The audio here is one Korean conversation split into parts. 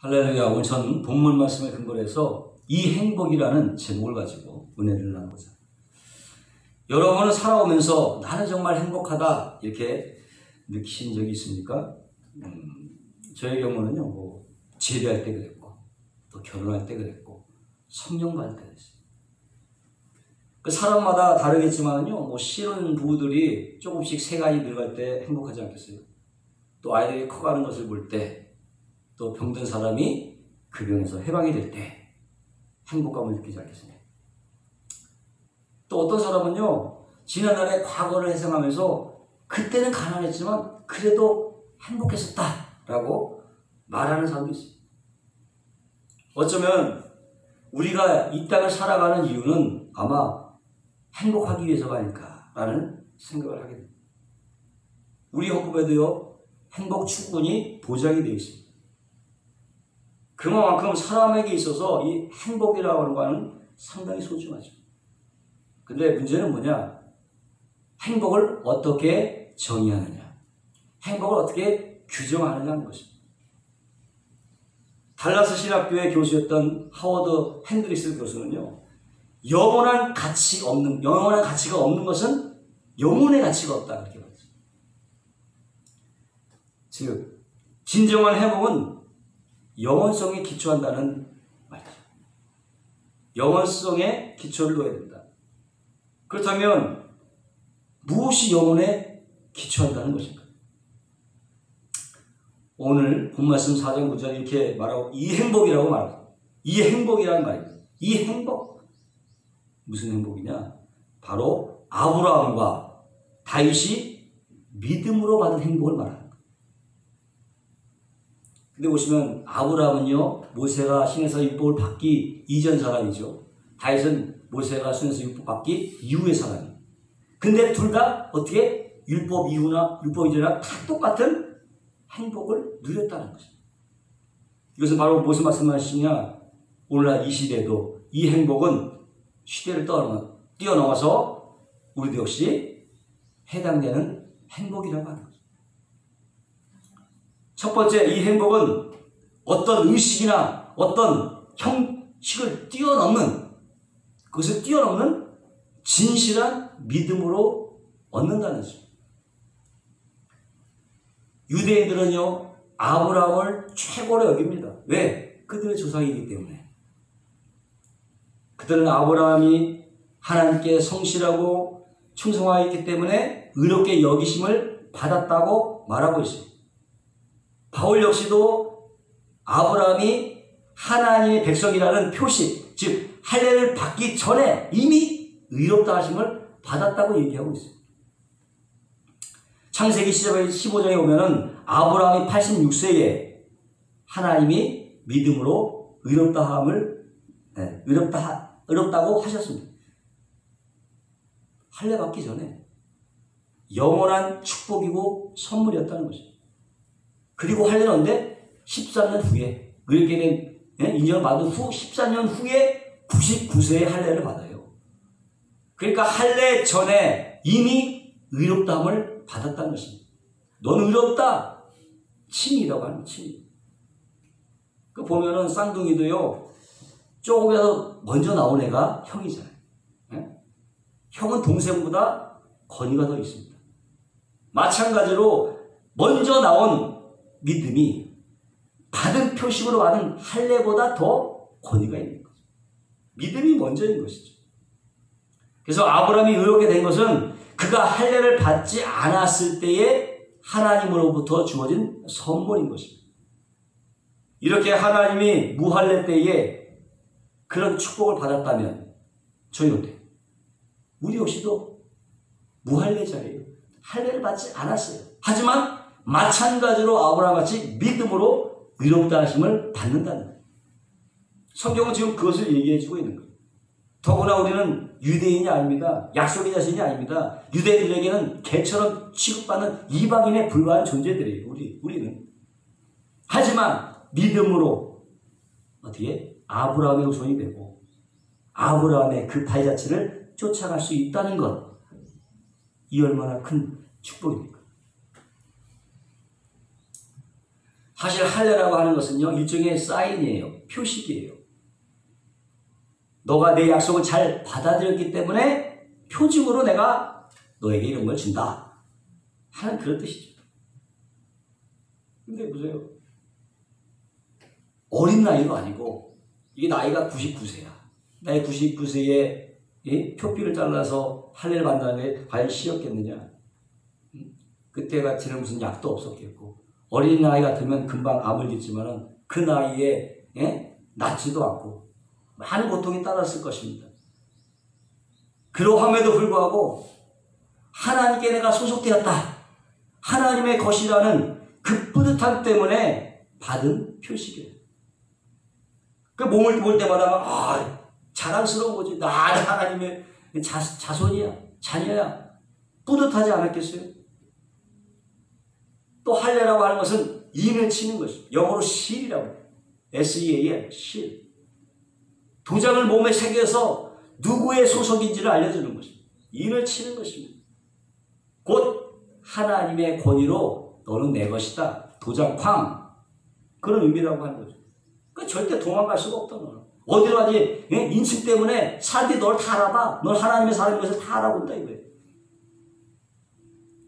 할렐루야. 오늘 전 본문 말씀을 근거로 해서 이 행복이라는 제목을 가지고 은혜를 나누고자. 여러분은 살아오면서 나는 정말 행복하다 이렇게 느끼신 적이 있습니까? 저의 경우는요, 제대할 때 그랬고, 또 결혼할 때 그랬고, 성령 받을 때 그랬어요. 그 사람마다 다르겠지만요, 신혼 부부들이 조금씩 세간이 늙을 때 행복하지 않겠어요? 또 아이들이 커가는 것을 볼 때, 또 병든 사람이 그 병에서 해방이 될 때 행복감을 느끼지 않겠습니까? 또 어떤 사람은요, 지난날의 과거를 회상하면서 그때는 가난했지만 그래도 행복했었다라고 말하는 사람도 있어요. 어쩌면 우리가 이 땅을 살아가는 이유는 아마 행복하기 위해서가 아닐까라는 생각을 하게 됩니다. 우리 헌법에도요, 행복 추구권이 보장이 되어 있습니다. 그만큼 사람에게 있어서 이 행복이라고 하는 거는 상당히 소중하죠. 근데 문제는 뭐냐? 행복을 어떻게 정의하느냐? 행복을 어떻게 규정하느냐는 것입니다. 달라스 신학교의 교수였던 하워드 핸드릭스 교수는요, 영원한 가치가 없는 것은 영혼의 가치가 없다 그렇게 말했어요. 즉, 진정한 행복은 영원성에 기초한다는 말이죠. 영원성에 기초를 둬야 된다. 그렇다면 무엇이 영혼에 기초한다는 것인가? 오늘 본말씀 4장 9절 이렇게 말하고 이 행복이라고 말합니다. 이 행복이라는 말입니다. 이 행복. 무슨 행복이냐? 바로 아브라함과 다윗이 믿음으로 받은 행복을 말합니다. 근데 보시면 아브라함은요, 모세가 신에서 율법을 받기 이전 사람이죠. 다윗은 모세가 신에서 율법 받기 이후의 사람이에요. 근데 둘 다 어떻게 율법 이후나 율법 이전이나 다 똑같은 행복을 누렸다는 것입니다. 이것은 바로 무슨 말씀하시냐? 오늘날 이 시대에도 이 행복은 시대를 뛰어넘어서 우리도 역시 해당되는 행복이라고 하는 거죠. 첫 번째, 이 행복은 어떤 의식이나 어떤 형식을 그것을 뛰어넘는 진실한 믿음으로 얻는다는 것입니다. 유대인들은요, 아브라함을 최고로 여깁니다. 왜? 그들의 조상이기 때문에. 그들은 아브라함이 하나님께 성실하고 충성하였기 때문에 의롭게 여기심을 받았다고 말하고 있습니다. 바울 역시도 아브라함이 하나님의 백성이라는 표시, 즉 할례를 받기 전에 이미 의롭다 하심을 받았다고 얘기하고 있습니다. 창세기 15장에 보면은 아브라함이 86세에 하나님이 믿음으로 의롭다고 하셨습니다. 할례 받기 전에 영원한 축복이고 선물이었다는 것입니다. 그리고 할례는 언제? 13년 후에, 의롭게 된 인정을 받은 후 14년 후에 99세의 할례를 받아요. 그러니까 할례 전에 이미 의롭다함을 받았다는 것입니다. 넌 의롭다. 칭이라고 하는 칭. 그 보면은 쌍둥이도요, 조금이라도 먼저 나온 애가 형이잖아요. 형은 동생보다 권위가 더 있습니다. 마찬가지로 먼저 나온 믿음이 받은 표식으로 받은 할례보다 더 권위가 있는 거죠. 믿음이 먼저인 것이죠. 그래서 아브라함이 의롭게 된 것은 그가 할례를 받지 않았을 때에 하나님으로부터 주어진 선물인 것입니다. 이렇게 하나님이 무할례 때에 그런 축복을 받았다면 저희는 어때요? 우리 역시도 무할례자예요. 할례를 받지 않았어요. 하지만 마찬가지로 아브라함같이 믿음으로 의롭다 하심을 받는다는 거예요. 성경은 지금 그것을 얘기해주고 있는 거예요. 더구나 우리는 유대인이 아닙니다. 약속의 자신이 아닙니다. 유대인들에게는 개처럼 취급받는 이방인에 불과한 존재들이에요. 우리는. 하지만 믿음으로 어떻게 아브라함의 후손이 되고 아브라함의 그 발자취를 쫓아갈 수 있다는 것, 이 얼마나 큰 축복입니까? 사실 할례라고 하는 것은요, 일종의 사인이에요. 표식이에요. 너가 내 약속을 잘 받아들였기 때문에 표징으로 내가 너에게 이런 걸 준다 하는 그런 뜻이죠. 근데 보세요. 어린 나이도 아니고 이게 나이가 99세야. 나이 99세에 표피를 잘라서 할례를 받는다는 게 과연 쉬웠겠느냐. 그때 같이는 무슨 약도 없었겠고 어린 나이 같으면 금방 암을 잊지만은 그 나이에 낫지도 않고 많은 고통이 따랐을 것입니다. 그러함에도 불구하고 하나님께 내가 소속되었다. 하나님의 것이라는 그 뿌듯함 때문에 받은 표식이에요. 그 몸을 볼 때마다 자랑스러운 거지. 나 하나님의 자손이야. 자녀야. 뿌듯하지 않았겠어요? 또 할례라고 하는 것은 인을 치는 것입니다. 영어로 실이라고 해요. S-E-A-L, 실. 도장을 몸에 새겨서 누구의 소속인지를 알려주는 것입니다. 인을 치는 것입니다. 곧 하나님의 권위로 너는 내 것이다. 도장쾅. 그런 의미라고 하는 거죠. 그 절대 도망갈 수가 없다. 너는. 어디로 가지? 인식 때문에 사람들이 널 다 알아봐. 널 하나님의 사람인 것을 다 알아본다 이거예요.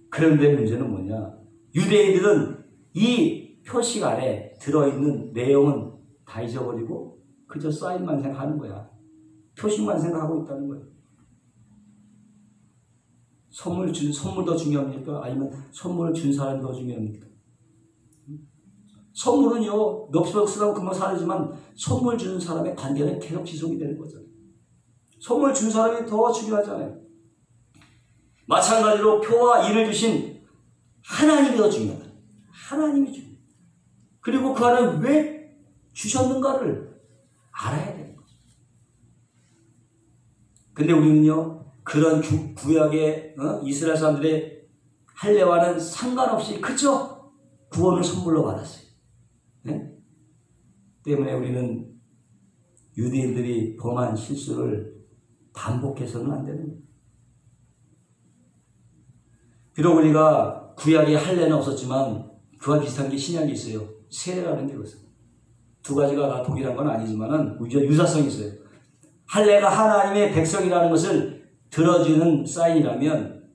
그런데 문제는 뭐냐? 유대인들은 이 표식 안에 들어있는 내용은 다 잊어버리고 그저 사인만 생각하는 거야. 표식만 생각하고 있다는 거예요. 선물 더 중요합니까? 아니면 선물을 준 사람이 더 중요합니까? 선물은요, 넋을 쓰라고 금방 사라지만 선물 주는 사람의 관계는 계속 지속이 되는 거잖아요. 선물 준 사람이 더 중요하잖아요. 마찬가지로 표와 인을 주신 하나님이 더 중요하다. 하나님이 중요하다. 그리고 그 안에 왜 주셨는가를 알아야 되는 거죠. 근데 우리는요, 그런 구약의 이스라엘 사람들의 할례와는 상관없이 그저 구원을 선물로 받았어요. 네? 때문에 우리는 유대인들이 범한 실수를 반복해서는 안 되는 거예요. 비록 우리가 구약에 할례는 없었지만 그와 비슷한 게 신약이 있어요. 세례라는 게 있어요. 두 가지가 다 동일한 건 아니지만은 유사성이 있어요. 할례가 하나님의 백성이라는 것을 들어주는 사인이라면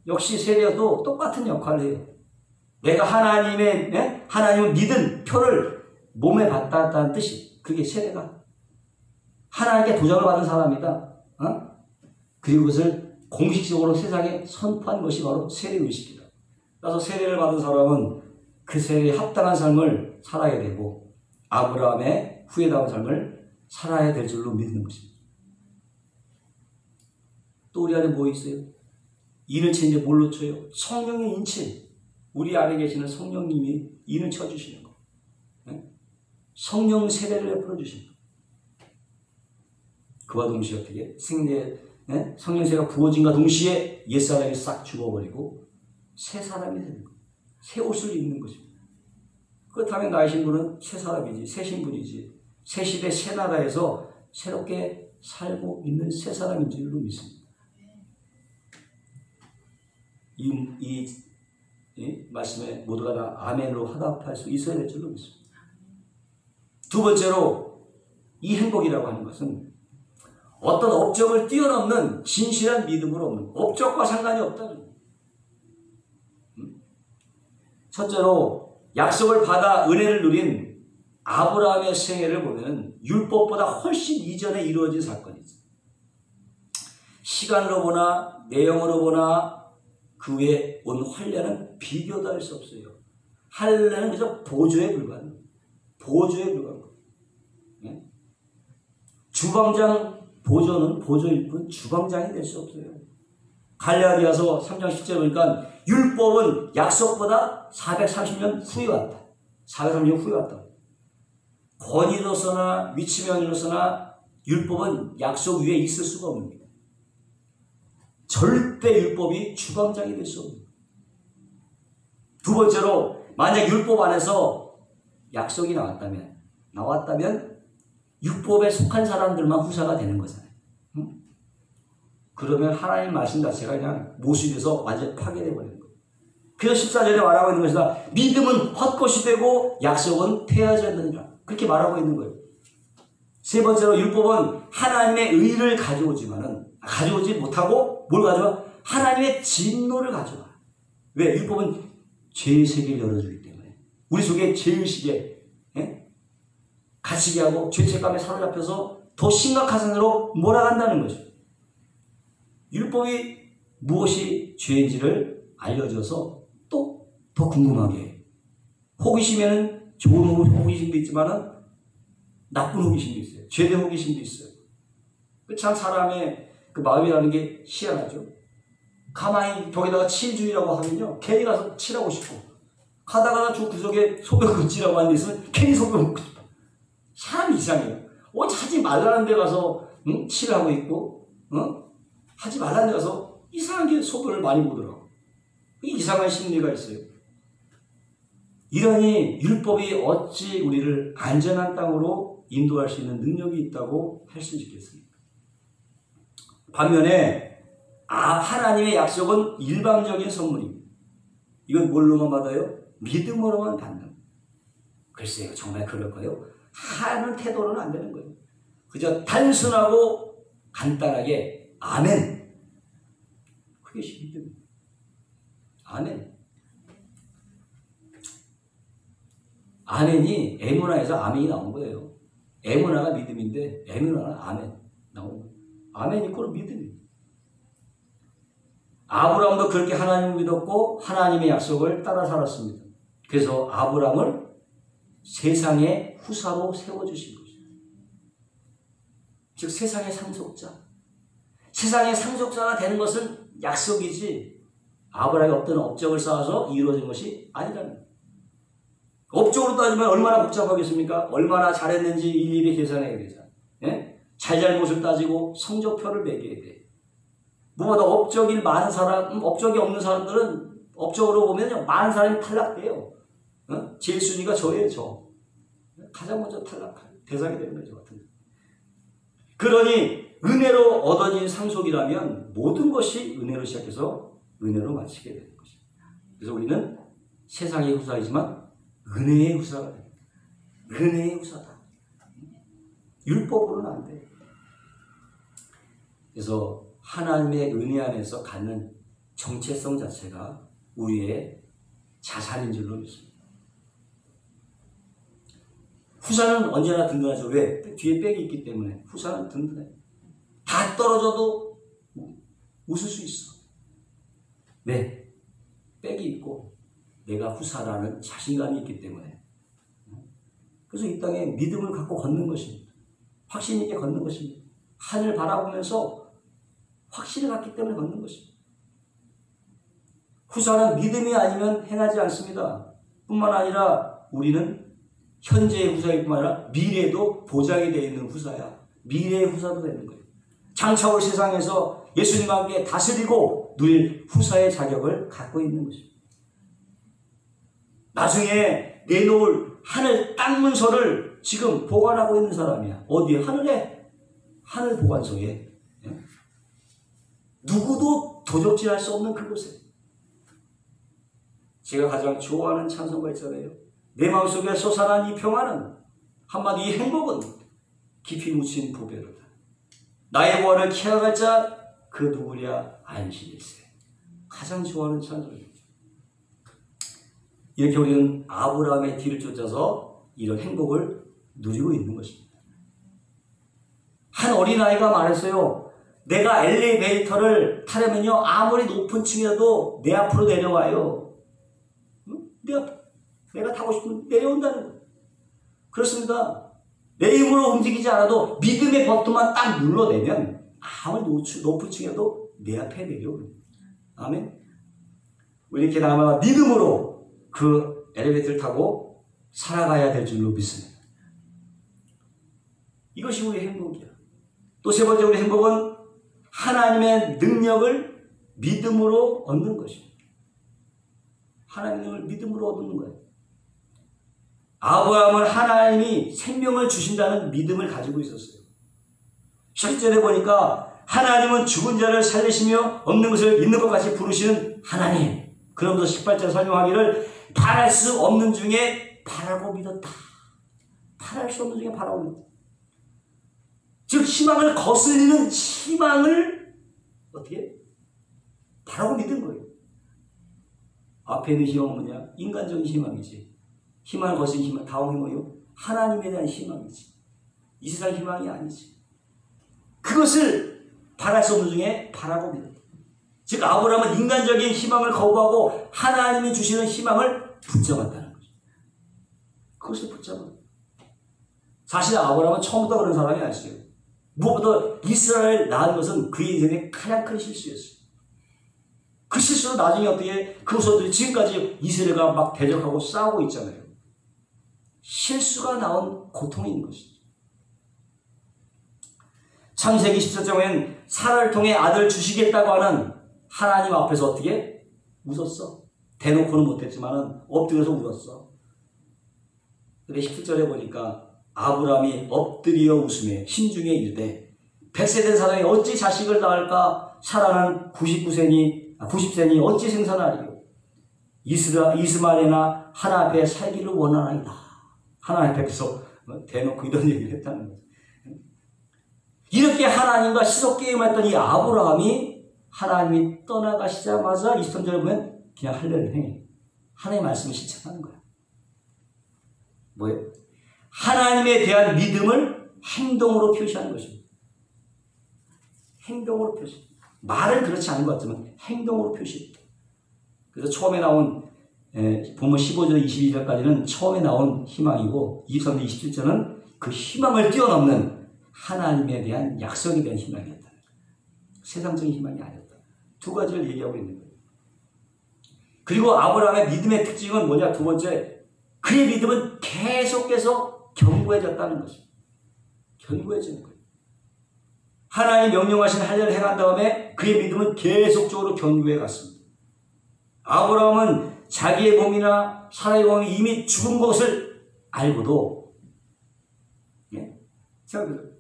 역시 세례도 똑같은 역할을 해요. 내가 하나님을 믿은 표를 몸에 받았다는 뜻이 그게 세례가 하나님께 도장을 받은 사람이다. 그리고 그것을 공식적으로 세상에 선포한 것이 바로 세례의식이다. 그래서 세례를 받은 사람은 그 세례에 합당한 삶을 살아야 되고 아브라함의 후회다운 삶을 살아야 될 줄로 믿는 것입니다. 또 우리 안에 뭐 있어요? 인을 치는데 뭘로 쳐요? 성령의 인체. 우리 안에 계시는 성령님이 인을 쳐주시는 거. 성령 세례를 베풀어 주시는 거. 그와 동시에 어떻게? 성령 세례가 부어진과 동시에 옛사람이 싹 죽어버리고 새 사람이 되는 거. 새 옷을 입는 것입니다. 그렇다면 나의 신분은 새 사람이지, 새 신분이지. 새 시대, 새 나라에서 새롭게 살고 있는 새 사람인 줄로 믿습니다. 이 말씀에 모두가 다 아멘으로 화답할 수 있어야 될 줄로 믿습니다. 두 번째로 이 행복이라고 하는 것은 어떤 업적을 뛰어넘는 진실한 믿음으로 없는 업적과 상관이 없다는 거예요. 첫째로 약속을 받아 은혜를 누린 아브라함의 생애를 보면 율법보다 훨씬 이전에 이루어진 사건이죠. 시간으로 보나 내용으로 보나 그 외에 온 할례는 비교도 할 수 없어요. 할례는 그저 보조에 불과한 보조에 불과한 거예요. 네? 주방장 보조는 보조일 뿐 주방장이 될 수 없어요. 갈라디아서 3장 10절 보니까 율법은 약속보다 430년 후에 왔다. 430년 후에 왔다. 권위로서나 위치명으로서나 율법은 약속 위에 있을 수가 없습니다. 절대 율법이 주방장이 될 수 없습니다. 두 번째로 만약 율법 안에서 약속이 나왔다면 율법에 속한 사람들만 후사가 되는 거잖아요. 그러면 하나님 말씀 자체가 그냥 모순돼서 완전히 파괴되어 버리는 거예요. 그래서 14절에 말하고 있는 것이다. 믿음은 헛것이 되고 약속은 패하지 않느니라. 그렇게 말하고 있는 거예요. 세 번째로 율법은 하나님의 의를 가져오지 못하고 뭘 가져와? 하나님의 진노를 가져와. 왜? 율법은 죄의 세계를 열어주기 때문에. 우리 속에 죄의식에 갇히게 하고 죄책감에 사로잡혀서 더 심각한 산으로 몰아간다는 거죠. 율법이 무엇이 죄인지를 알려줘서 또 더 궁금하게 해요. 호기심에는 좋은 호기심도 있지만 나쁜 호기심도 있어요. 죄된 호기심도 있어요. 참 사람의 그 마음이라는 게 희한하죠. 가만히 벽에다가 칠주의라고 하면요, 괜히 가서 칠하고 싶고, 가다가 저 구석에 소변 긋지라고 하는 데 있으면 괜히 소변 긋고 싶어. 사람이 이상해요. 하지 말라는 데 가서 칠하고 있고, 하지 말라는 데 가서 이상하게 소변을 많이 보더라고. 이상한 심리가 있어요. 이러니 율법이 어찌 우리를 안전한 땅으로 인도할 수 있는 능력이 있다고 할 수 있겠습니까? 반면에 하나님의 약속은 일방적인 선물입니다. 이건 뭘로만 받아요? 믿음으로만 받는. 글쎄요, 정말 그럴까요? 하는 태도로는 안 되는 거예요. 그저 단순하고 간단하게 아멘. 그게 믿음입니다. 아멘. 아멘이 에무나에서 아멘이 나온 거예요. 에무나가 믿음인데 에무나는 아멘 나온 거예요. 아멘 이꼴 믿음이에요. 아브라함도 그렇게 하나님을 믿었고 하나님의 약속을 따라 살았습니다. 그래서 아브라함을 세상의 후사로 세워주신 것이죠. 즉 세상의 상속자. 세상의 상속자가 되는 것은 약속이지 아브라함이 어떤 업적을 쌓아서 이루어진 것이 아니라는 거예요. 업적으로 따지면 얼마나 복잡하겠습니까? 얼마나 잘했는지 일일이 계산해야 되잖아요. 예? 잘잘못을 따지고 성적표를 매겨야 돼. 무엇보다 업적이 많은 사람, 업적이 없는 사람들은 업적으로 보면요, 많은 사람이 탈락돼요. 제일 순위가 저예요, 저. 가장 먼저 탈락할 대상이 되는 거죠, 같은. 그러니 은혜로 얻어진 상속이라면 모든 것이 은혜로 시작해서 은혜로 마치게 되는 것입니다. 그래서 우리는 세상의 후사이지만 은혜의 후사가 됩니다. 은혜의 후사다. 율법으로는 안 돼. 그래서 하나님의 은혜 안에서 갖는 정체성 자체가 우리의 자산인 줄로 믿습니다. 후사는 언제나 든든하죠. 왜? 뒤에 백이 있기 때문에. 후사는 든든해. 다 떨어져도 웃을 수 있어. 네. 백이 있고 내가 후사라는 자신감이 있기 때문에. 그래서 이 땅에 믿음을 갖고 걷는 것입니다. 확신 있게 걷는 것입니다. 하늘 바라보면서 확신을 갖기 때문에 걷는 것입니다. 후사는 믿음이 아니면 행하지 않습니다. 뿐만 아니라 우리는 현재의 후사일 뿐만 아니라 미래도 보장이 되어 있는 후사야. 미래의 후사도 되는 거예요. 장차 올 세상에서 예수님과 함께 다스리고 누릴 후사의 자격을 갖고 있는 것입니다. 나중에 내놓을 하늘 땅 문서를 지금 보관하고 있는 사람이야. 어디에? 하늘에. 하늘 보관소에. 누구도 도적질할 수 없는 그곳에. 제가 가장 좋아하는 찬송가 있잖아요. 내 마음속에 솟아난 이 평화는 한마디 이 행복은 깊이 묻힌 보배로다. 나의 구원을 키워갈 자 그 누구랴 안심일세. 가장 좋아하는 찬송입니다. 이렇게 우리는 아브라함의 뒤를 쫓아서 이런 행복을 누리고 있는 것입니다. 한 어린아이가 말했어요. 내가 엘리베이터를 타려면요, 아무리 높은 층이라도 내 앞으로 내려와요. 내가 타고 싶으면 내려온다는 거예요. 그렇습니다. 내 힘으로 움직이지 않아도 믿음의 버튼만 딱 눌러내면 아무리 높은 층이라도 내 앞에 내려옵니다. 아멘. 우리 이렇게 남아 믿음으로 그 엘리베이터를 타고 살아가야 될 줄로 믿습니다. 이것이 우리의 행복이야. 또 세 번째 우리 행복은 하나님의 능력을 믿음으로 얻는 것입니다. 하나님의 능력을 믿음으로 얻는 거예요. 아브라함은 하나님이 생명을 주신다는 믿음을 가지고 있었어요. 실제로 보니까 하나님은 죽은 자를 살리시며 없는 것을 있는 것 같이 부르시는 하나님. 그러면서 18절 설명하기를 바랄 수 없는 중에 바라고 믿었다. 바랄 수 없는 중에 바라고 믿었다. 즉 희망을 거슬리는 희망을 어떻게? 바라고 믿은 거예요. 앞에 있는 희망은 뭐냐? 인간적인 희망이지. 희망을 거슬리는 희망, 다음이 뭐예요? 하나님에 대한 희망이지. 이 세상 희망이 아니지. 그것을 바랄 수 없는 중에 바라고 믿었다. 즉 아브라함은 인간적인 희망을 거부하고 하나님이 주시는 희망을 붙잡았다는 거죠. 그것을 붙잡았다. 사실 아브라함은 처음부터 그런 사람이 아니었어요. 무엇보다 이스라엘을 낳은 것은 그의 인생의 가장 큰 실수였어요. 그 실수로 나중에 어떻게 그 후손들이 지금까지 이스라엘과 막 대적하고 싸우고 있잖아요. 실수가 나온 고통인 것이죠. 창세기 14장에는 사라를 통해 아들 주시겠다고 하는 하나님 앞에서 어떻게? 웃었어. 대놓고는 못했지만 엎드려서 울었어. 근데 17절에 보니까 아브라함이 엎드려 웃으며 심중에 이르되 100세 된 사람이 어찌 자식을 낳을까? 사라는 90세니 어찌 생산하리요? 이스마엘이나 하나 앞에 살기를 원하나이다. 하나님 앞에서 대놓고 이런 얘기를 했다는 거죠. 이렇게 하나님과 시속게임했던 이 아브라함이 하나님이 떠나가시자마자 23절에 보면 그냥 할례를 행해. 하나님의 말씀을 실천하는 거야. 뭐예요? 하나님에 대한 믿음을 행동으로 표시하는 것입니다. 행동으로 표시. 말은 그렇지 않은 것 같지만 행동으로 표시. 그래서 처음에 나온 본문 15절 22절까지는 처음에 나온 희망이고 23절 27절은 그 희망을 뛰어넘는 하나님에 대한 약속에 대한 희망이었다. 세상적인 희망이 아니었다. 두 가지를 얘기하고 있는 거예요. 그리고 아브라함의 믿음의 특징은 뭐냐? 두 번째, 그의 믿음은 계속해서 견고해졌다는 것입니다. 견고해지는 거예요. 하나님 명령하신 할례를 행한 다음에 그의 믿음은 계속적으로 견고해 갔습니다. 아브라함은 자기의 몸이나 사라의 몸이 이미 죽은 것을 알고도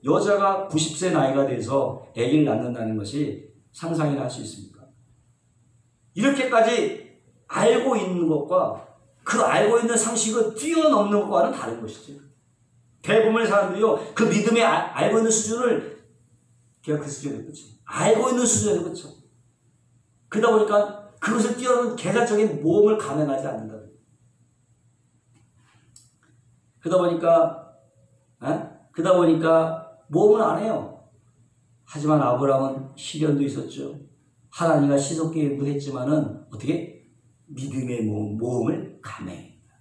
여자가 90세 나이가 돼서 아기를 낳는다는 것이 상상이나 할 수 있습니까? 이렇게까지 알고 있는 것과 그 알고 있는 상식을 뛰어넘는 것과는 다른 것이죠. 대부분의 사람들이요, 그 믿음에 알고 있는 수준을 그냥 그 수준에 그쳐. 알고 있는 수준에 그쳐. 그러다 보니까 그것을 뛰어넘는 계산적인 모험을 감행하지 않는다. 그러다 보니까 모험을 안 해요. 하지만 아브라함은 시련도 있었죠. 하나님과 시속게임도 했지만은 어떻게? 믿음의 모험을 감행했다.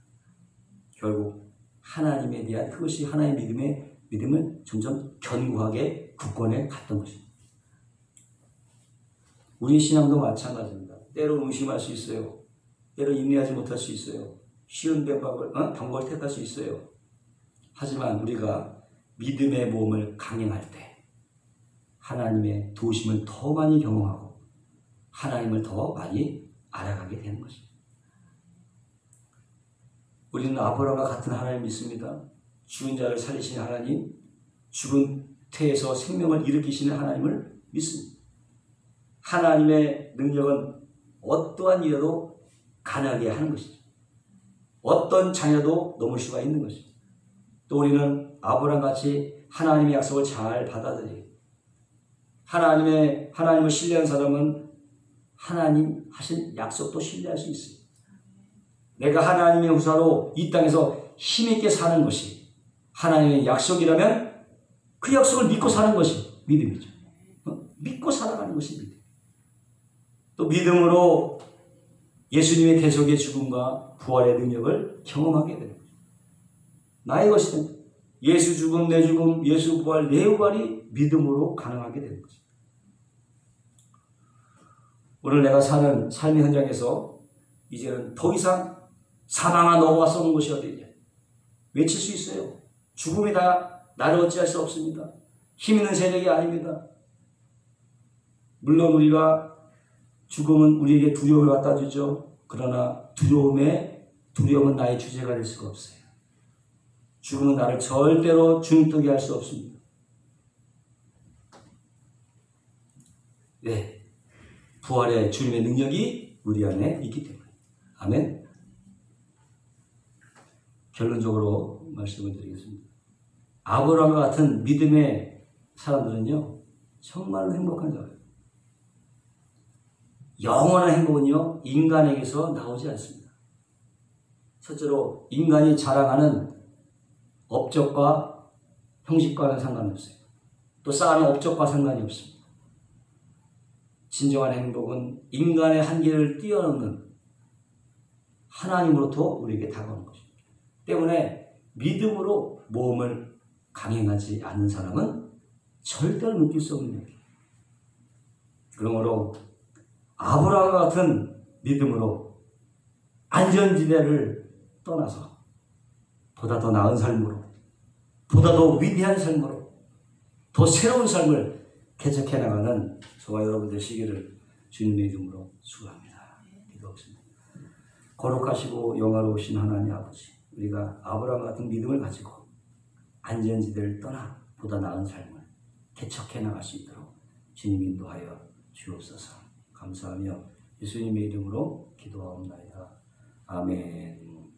결국 하나님에 대한 그것이 하나님의 믿음을 점점 견고하게 굳건해 갔던 것입니다. 우리 신앙도 마찬가지입니다. 때로 의심할 수 있어요. 때로 인내하지 못할 수 있어요. 쉬운 방법을 택할 수 있어요. 하지만 우리가 믿음의 모험을 강행할 때 하나님의 도우심을 더 많이 경험하고 하나님을 더 많이 알아가게 되는 것입니다. 우리는 아브라함과 같은 하나님을 믿습니다. 죽은 자를 살리시는 하나님, 죽은 태에서 생명을 일으키시는 하나님을 믿습니다. 하나님의 능력은 어떠한 일에도 가능하게 하는 것이죠. 어떤 자녀도 넘을 수가 있는 것입니다. 또 우리는 아브라함같이 하나님의 약속을 잘 받아들이고 하나님을 신뢰한 사람은 하나님 하신 약속도 신뢰할 수 있습니다. 내가 하나님의 후사로 이 땅에서 힘있게 사는 것이 하나님의 약속이라면 그 약속을 믿고 사는 것이 믿음이죠. 믿고 살아가는 것이 믿음. 또 믿음으로 예수님의 대속의 죽음과 부활의 능력을 경험하게 됩니다. 나의 것이든 예수 죽음, 내 죽음, 예수 부활, 내 부활이 믿음으로 가능하게 되는 것입니다. 오늘 내가 사는 삶의 현장에서 이제는 더 이상 사망아 너와 쏘는 것이 어디냐 외칠 수 있어요. 죽음이 다 나를 어찌할 수 없습니다. 힘 있는 세력이 아닙니다. 물론 우리가 죽음은 우리에게 두려움을 갖다 주죠. 그러나 두려움은 나의 주제가 될 수가 없어요. 죽음은 나를 절대로 중뜨게 할 수 없습니다. 네, 부활의 주님의 능력이 우리 안에 있기 때문에. 아멘. 결론적으로 말씀을 드리겠습니다. 아브라함과 같은 믿음의 사람들은요, 정말로 행복한 자예요. 영원한 행복은요, 인간에게서 나오지 않습니다. 첫째로, 인간이 자랑하는 업적과 형식과는 상관이 없어요. 또 쌓아놓은 업적과 상관이 없습니다. 진정한 행복은 인간의 한계를 뛰어넘는 하나님으로부터 우리에게 다가오는 것입니다. 때문에 믿음으로 모험을 강행하지 않는 사람은 절대로 느낄 수 없는 얘기예요. 그러므로 아브라함과 같은 믿음으로 안전지대를 떠나서 보다 더 나은 삶으로, 보다 더 위대한 삶으로, 더 새로운 삶을 개척해 나가는 저와 여러분 되시기를 주님의 이름으로 축원합니다. 기도하겠습니다. 거룩하시고 영화로우신 하나님 아버지, 우리가 아브라함 같은 믿음을 가지고 안전지대를 떠나 보다 나은 삶을 개척해 나갈 수 있도록 주님 인도하여 주옵소서. 감사하며 예수님의 이름으로 기도하옵나이다. 아멘.